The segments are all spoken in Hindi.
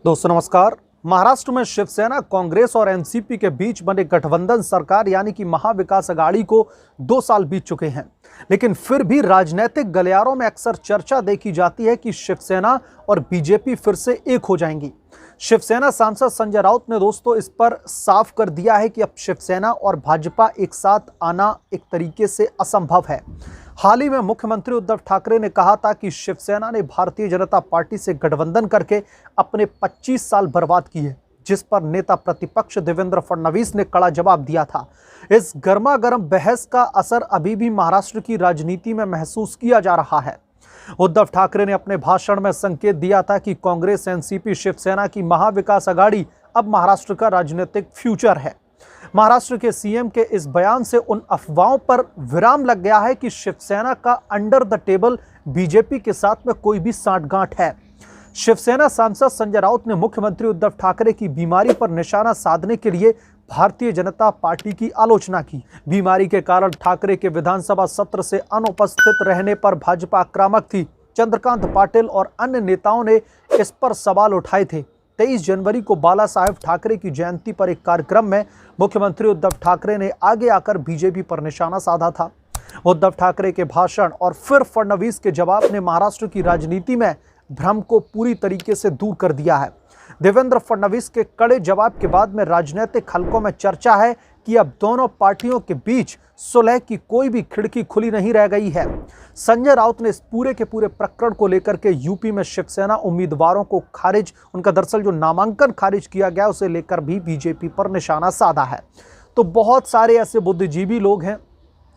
दोस्तों नमस्कार। महाराष्ट्र में शिवसेना, कांग्रेस और एनसीपी के बीच बने गठबंधन सरकार यानी कि महाविकास अघाड़ी को 2 साल बीत चुके हैं, लेकिन फिर भी राजनीतिक गलियारों में अक्सर चर्चा देखी जाती है कि शिवसेना और बीजेपी फिर से एक हो जाएंगी। शिवसेना सांसद संजय राउत ने दोस्तों इस पर साफ कर दिया है कि अब शिवसेना और भाजपा एक साथ आना एक तरीके से असंभव है। हाल ही में मुख्यमंत्री उद्धव ठाकरे ने कहा था कि शिवसेना ने भारतीय जनता पार्टी से गठबंधन करके अपने 25 साल बर्बाद किए, जिस पर नेता प्रतिपक्ष देवेंद्र फडणवीस ने कड़ा जवाब दिया था। इस गर्मागर्म बहस का असर अभी भी महाराष्ट्र की राजनीति में महसूस किया जा रहा है। उद्धव ठाकरे ने अपने भाषण में संकेत दिया था कि कांग्रेस, एनसीपी, शिवसेना की महाविकास अघाड़ी अब महाराष्ट्र का राजनीतिक फ्यूचर है। महाराष्ट्र के सीएम के इस बयान से उन अफवाहों पर विराम लग गया है कि शिवसेना का अंडर द टेबल बीजेपी के साथ में कोई भी सांठगांठ है। शिवसेना सांसद संजय राउत ने मुख्यमंत्री उद्धव ठाकरे की बीमारी पर निशाना साधने के लिए भारतीय जनता पार्टी की आलोचना की। बीमारी के कारण ठाकरे के विधानसभा सत्र से अनुपस्थित रहने पर भाजपा आक्रामक थी। चंद्रकांत पाटिल और अन्य नेताओं ने इस पर सवाल उठाए थे। 23 जनवरी को बाला साहेब ठाकरे की जयंती पर एक कार्यक्रम में मुख्यमंत्री उद्धव ठाकरे ने आगे आकर बीजेपी पर निशाना साधा था। उद्धव ठाकरे के भाषण और फिर फडणवीस के जवाब ने महाराष्ट्र की राजनीति में भ्रम को पूरी तरीके से दूर कर दिया है। देवेंद्र फडणवीस के कड़े जवाब के बाद में राजनीतिक हलकों में चर्चा है कि अब दोनों पार्टियों के बीच सुलह की कोई भी खिड़की खुली नहीं रह गई है। संजय राउत ने इस पूरे के पूरे प्रकरण को लेकर के यूपी में शिवसेना उम्मीदवारों को खारिज, उनका दरअसल जो नामांकन खारिज किया गया उसे लेकर भी बीजेपी पर निशाना साधा है। तो बहुत सारे ऐसे बुद्धिजीवी लोग हैं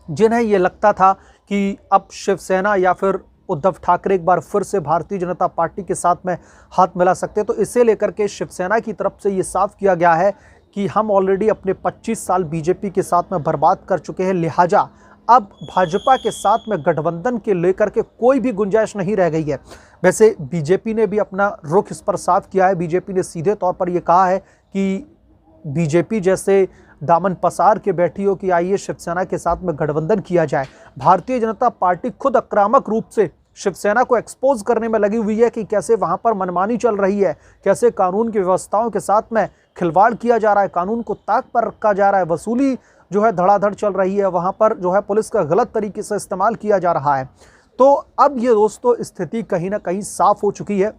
जिन्हें यह लगता था कि अब शिवसेना या फिर उद्धव ठाकरे एक बार फिर से भारतीय जनता पार्टी के साथ में हाथ मिला सकते हैं। तो इसे लेकर के शिवसेना की तरफ से ये साफ किया गया है कि हम ऑलरेडी अपने 25 साल बीजेपी के साथ में बर्बाद कर चुके हैं, लिहाजा अब भाजपा के साथ में गठबंधन के लेकर के कोई भी गुंजाइश नहीं रह गई है। वैसे बीजेपी ने भी अपना रुख इस पर साफ किया है। बीजेपी ने सीधे तौर पर यह कहा है कि बीजेपी जैसे दामन पसार के बैठी हो कि आइए शिवसेना के साथ में गठबंधन किया जाए। भारतीय जनता पार्टी खुद आक्रामक रूप से शिवसेना को एक्सपोज करने में लगी हुई है कि कैसे वहां पर मनमानी चल रही है, कैसे कानून की व्यवस्थाओं के साथ में खिलवाड़ किया जा रहा है, कानून को ताक पर रखा जा रहा है, वसूली जो है धड़ाधड़ चल रही है, वहां पर जो है पुलिस का गलत तरीके से इस्तेमाल किया जा रहा है। तो अब ये दोस्तों स्थिति कहीं ना कहीं साफ हो चुकी है,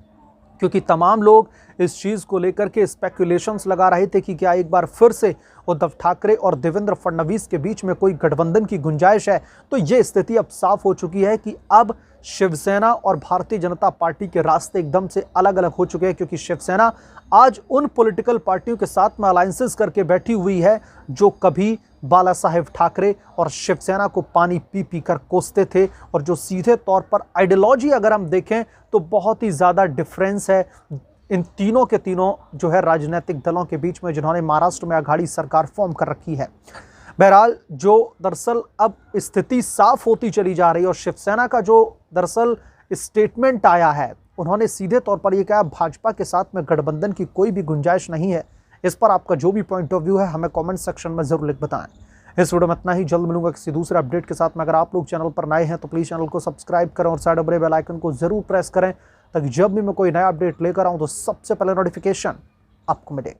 क्योंकि तमाम लोग इस चीज़ को लेकर के स्पेकुलेशंस लगा रहे थे कि क्या एक बार फिर से उद्धव ठाकरे और देवेंद्र फडणवीस के बीच में कोई गठबंधन की गुंजाइश है। तो ये स्थिति अब साफ हो चुकी है कि अब शिवसेना और भारतीय जनता पार्टी के रास्ते एकदम से अलग अलग हो चुके हैं, क्योंकि शिवसेना आज उन पॉलिटिकल पार्टियों के साथ में अलायंसेस करके बैठी हुई है जो कभी बाला साहेब ठाकरे और शिवसेना को पानी पी पी कर कोसते थे, और जो सीधे तौर पर आइडियोलॉजी अगर हम देखें तो बहुत ही ज़्यादा डिफरेंस है इन तीनों के तीनों जो है राजनीतिक दलों के बीच में, जिन्होंने महाराष्ट्र में अघाड़ी सरकार फॉर्म कर रखी है। बहरहाल जो दरअसल अब स्थिति साफ होती चली जा रही है, और शिवसेना का जो दरअसल स्टेटमेंट आया है, उन्होंने सीधे तौर पर यह कहा भाजपा के साथ में गठबंधन की कोई भी गुंजाइश नहीं है। इस पर आपका जो भी पॉइंट ऑफ व्यू है हमें कमेंट सेक्शन में जरूर लिख बताएं। इस वीडियो में इतना ही, जल्द मिलूंगा किसी दूसरे अपडेट के साथ में। अगर आप लोग चैनल पर नए हैं तो प्लीज़ चैनल को सब्सक्राइब करें और साइड बड़े बेल आइकन को जरूर प्रेस करें, ताकि जब भी मैं कोई नया अपडेट लेकर आऊँ तो सबसे पहले नोटिफिकेशन आपको मिले।